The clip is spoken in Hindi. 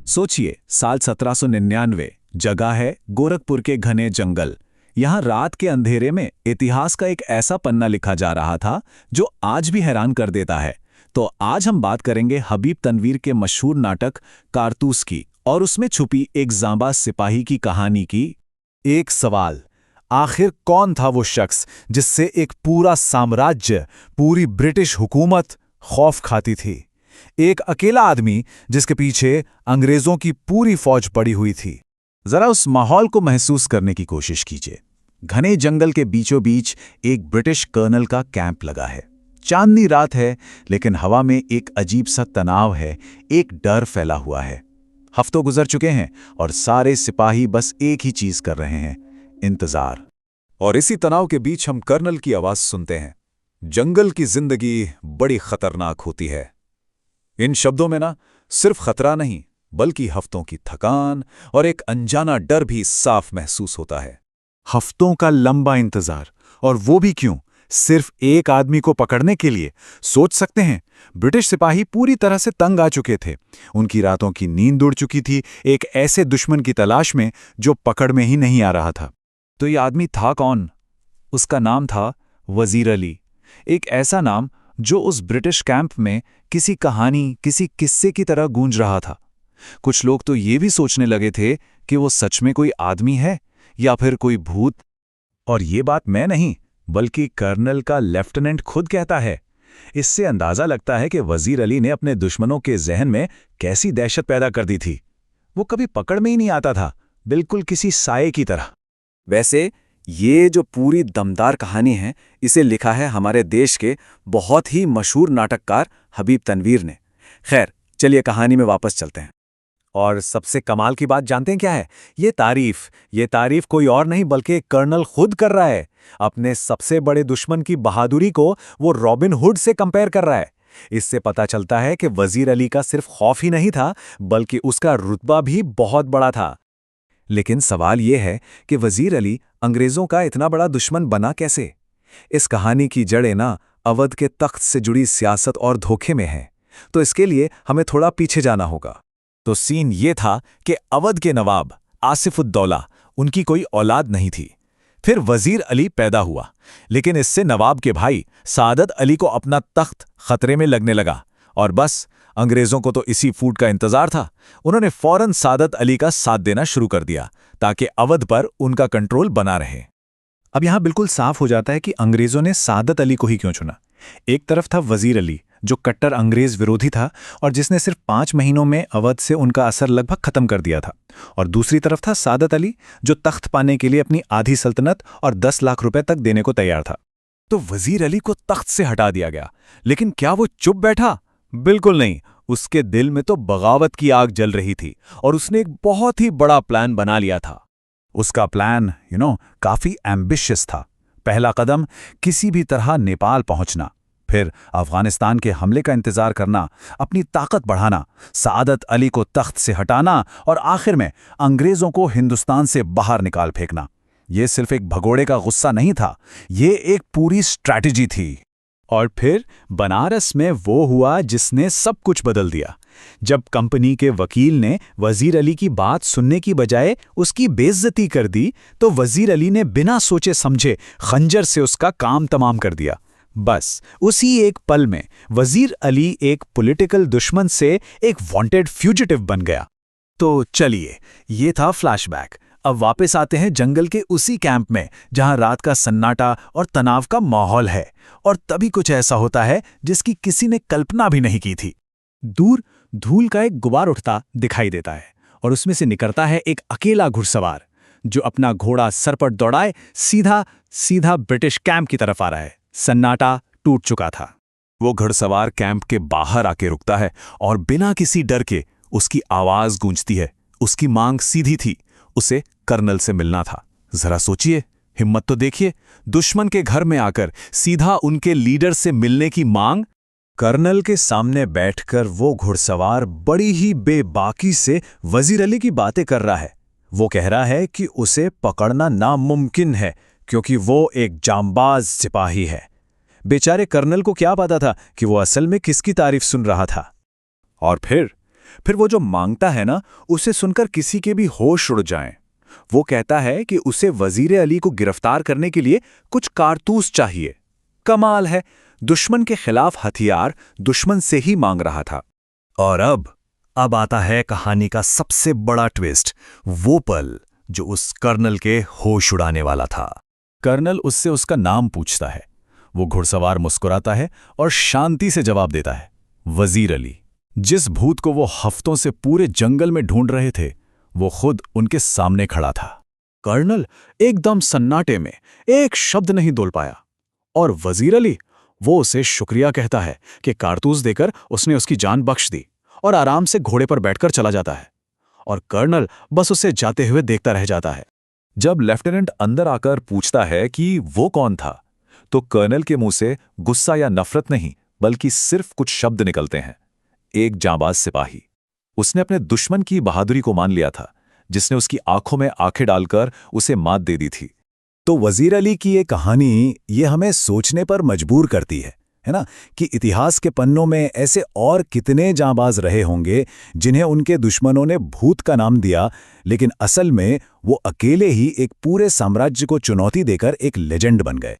सोचिए, साल 1799, जगह है गोरखपुर के घने जंगल। यहाँ रात के अंधेरे में इतिहास का एक ऐसा पन्ना लिखा जा रहा था जो आज भी हैरान कर देता है। तो आज हम बात करेंगे हबीब तनवीर के मशहूर नाटक कारतूस की और उसमें छुपी एक जांबाज सिपाही की कहानी की। एक सवाल, आखिर कौन था वो शख्स जिससे एक पूरा साम्राज्य, पूरी ब्रिटिश हुकूमत खौफ खाती थी? एक अकेला आदमी जिसके पीछे अंग्रेजों की पूरी फौज पड़ी हुई थी। जरा उस माहौल को महसूस करने की कोशिश कीजिए। घने जंगल के बीचों बीच एक ब्रिटिश कर्नल का कैंप लगा है। चांदनी रात है, लेकिन हवा में एक अजीब सा तनाव है, एक डर फैला हुआ है। हफ्तों गुजर चुके हैं और सारे सिपाही बस एक ही चीज कर रहे हैं, इंतजार। और इसी तनाव के बीच हम कर्नल की आवाज सुनते हैं, जंगल की जिंदगी बड़ी खतरनाक होती है। इन शब्दों में ना सिर्फ खतरा नहीं, बल्कि हफ्तों की थकान और एक अनजाना डर भी साफ महसूस होता है। हफ्तों का लंबा इंतजार, और वो भी क्यों? सिर्फ एक आदमी को पकड़ने के लिए। सोच सकते हैं, ब्रिटिश सिपाही पूरी तरह से तंग आ चुके थे। उनकी रातों की नींद उड़ चुकी थी, एक ऐसे दुश्मन की तलाश में जो पकड़ में ही नहीं आ रहा था। तो ये आदमी था कौन? उसका नाम था वजीर अली। एक ऐसा नाम जो उस ब्रिटिश कैंप में किसी कहानी, किसी किस्से की तरह गूंज रहा था। कुछ लोग तो ये भी सोचने लगे थे कि वो सच में कोई आदमी है या फिर कोई भूत। और ये बात मैं नहीं, बल्कि कर्नल का लेफ्टिनेंट खुद कहता है। इससे अंदाजा लगता है कि वजीर अली ने अपने दुश्मनों के जहन में कैसी दहशत पैदा कर दी थी। वो कभी पकड़ में ही नहीं आता था, बिल्कुल किसी साये की तरह। वैसे ये जो पूरी दमदार कहानी है, इसे लिखा है हमारे देश के बहुत ही मशहूर नाटककार हबीब तनवीर ने। खैर, चलिए कहानी में वापस चलते हैं। और सबसे कमाल की बात जानते हैं क्या है? ये तारीफ कोई और नहीं बल्कि कर्नल खुद कर रहा है। अपने सबसे बड़े दुश्मन की बहादुरी को वो रॉबिन हुड से कंपेयर कर रहा है। इससे पता चलता है कि वजीर अली का सिर्फ खौफ ही नहीं था, बल्कि उसका रुतबा भी बहुत बड़ा था। लेकिन सवाल यह है कि वजीर अली अंग्रेजों का इतना बड़ा दुश्मन बना कैसे? इस कहानी की जड़ें ना अवध के तख्त से जुड़ी सियासत और धोखे में हैं। तो इसके लिए हमें थोड़ा पीछे जाना होगा। तो सीन ये था कि अवध के नवाब आसिफुद्दौला, उनकी कोई औलाद नहीं थी। फिर वजीर अली पैदा हुआ, लेकिन इससे नवाब के भाई सादत अली को अपना तख्त खतरे में लगने लगा। और बस अंग्रेजों को तो इसी फूट का इंतजार था। उन्होंने फौरन सादत अली का साथ देना शुरू कर दिया ताकि अवध पर उनका कंट्रोल बना रहे। अब यहां बिल्कुल साफ हो जाता है कि अंग्रेजों ने सादत अली को ही क्यों चुना। एक तरफ था वजीर अली, जो कट्टर अंग्रेज विरोधी था और जिसने सिर्फ 5 महीनों में अवध से उनका असर लगभग खत्म कर दिया था। और दूसरी तरफ था सादत अली, जो तख्त पाने के लिए अपनी आधी सल्तनत और 10 लाख रुपए तक देने को तैयार था। तो वजीर अली को तख्त से हटा दिया गया, लेकिन क्या वो चुप बैठा? बिल्कुल नहीं। उसके दिल में तो बगावत की आग जल रही थी और उसने एक बहुत ही बड़ा प्लान बना लिया था। उसका प्लान काफी एम्बिशियस था। पहला कदम किसी भी तरह नेपाल पहुंचना, फिर अफगानिस्तान के हमले का इंतजार करना, अपनी ताकत बढ़ाना, सादत अली को तख्त से हटाना और आखिर में अंग्रेजों को हिंदुस्तान से बाहर निकाल फेंकना। यह सिर्फ एक भगोड़े का गुस्सा नहीं था, ये एक पूरी स्ट्रैटेजी थी। और फिर बनारस में वो हुआ जिसने सब कुछ बदल दिया। जब कंपनी के वकील ने वजीर अली की बात सुनने की बजाय उसकी बेइज्जती कर दी, तो वजीर अली ने बिना सोचे समझे खंजर से उसका काम तमाम कर दिया। बस उसी एक पल में वजीर अली एक पॉलिटिकल दुश्मन से एक वांटेड फ्यूजिटिव बन गया। तो चलिए, ये था फ्लैशबैक। अब वापस आते हैं जंगल के उसी कैंप में जहां रात का सन्नाटा और तनाव का माहौल है। और तभी कुछ ऐसा होता है जिसकी किसी ने कल्पना भी नहीं की थी। दूर धूल का एक गुबार उठता दिखाई देता है और उसमें से निकलता है एक अकेला घुड़सवार जो अपना घोड़ा सर पर दौड़ाए सीधा सीधा ब्रिटिश कैंप की तरफ आ रहा है। सन्नाटा टूट चुका था। वो घुड़सवार कैंप के बाहर आके रुकता है और बिना किसी डर के उसकी आवाज गूंजती है। उसकी मांग सीधी थी, उसे कर्नल से मिलना था। जरा सोचिए, हिम्मत तो देखिए, दुश्मन के घर में आकर सीधा उनके लीडर से मिलने की मांग। कर्नल के सामने बैठकर वो घुड़सवार बड़ी ही बेबाकी से वजीर अली की बातें कर रहा है। वो कह रहा है कि उसे पकड़ना नामुमकिन है क्योंकि वो एक जांबाज सिपाही है। बेचारे कर्नल को क्या पता था कि वो असल में किसकी तारीफ सुन रहा था। और फिर फिर वो जो मांगता है ना, उसे सुनकर किसी के भी होश उड़ जाएं। वो कहता है कि उसे वजीर अली को गिरफ्तार करने के लिए कुछ कारतूस चाहिए। कमाल है, दुश्मन के खिलाफ हथियार दुश्मन से ही मांग रहा था। और अब आता है कहानी का सबसे बड़ा ट्विस्ट, वो पल जो उस कर्नल के होश उड़ाने वाला था। कर्नल उससे उसका नाम पूछता है। वो घुड़सवार मुस्कुराता है और शांति से जवाब देता है, वजीर अली। जिस भूत को वो हफ्तों से पूरे जंगल में ढूंढ रहे थे, वो खुद उनके सामने खड़ा था। कर्नल एकदम सन्नाटे में एक शब्द नहीं बोल पाया, और वजीर अली वो उसे शुक्रिया कहता है कि कारतूस देकर उसने उसकी जान बख्श दी, और आराम से घोड़े पर बैठकर चला जाता है। और कर्नल बस उसे जाते हुए देखता रह जाता है। जब लेफ्टिनेंट अंदर आकर पूछता है कि वो कौन था, तो कर्नल के मुंह से गुस्सा या नफरत नहीं, बल्कि सिर्फ कुछ शब्द निकलते हैं। एक जांबाज सिपाही। उसने अपने दुश्मन की बहादुरी को मान लिया था, जिसने उसकी आंखों में आंखें डालकर उसे मात दे दी थी। तो वजीर अली की ये कहानी ये हमें सोचने पर मजबूर करती है ना, कि इतिहास के पन्नों में ऐसे और कितने जांबाज रहे होंगे जिन्हें उनके दुश्मनों ने भूत का नाम दिया, लेकिन असल में वो अकेले ही एक पूरे साम्राज्य को चुनौती देकर एक लेजेंड बन गए।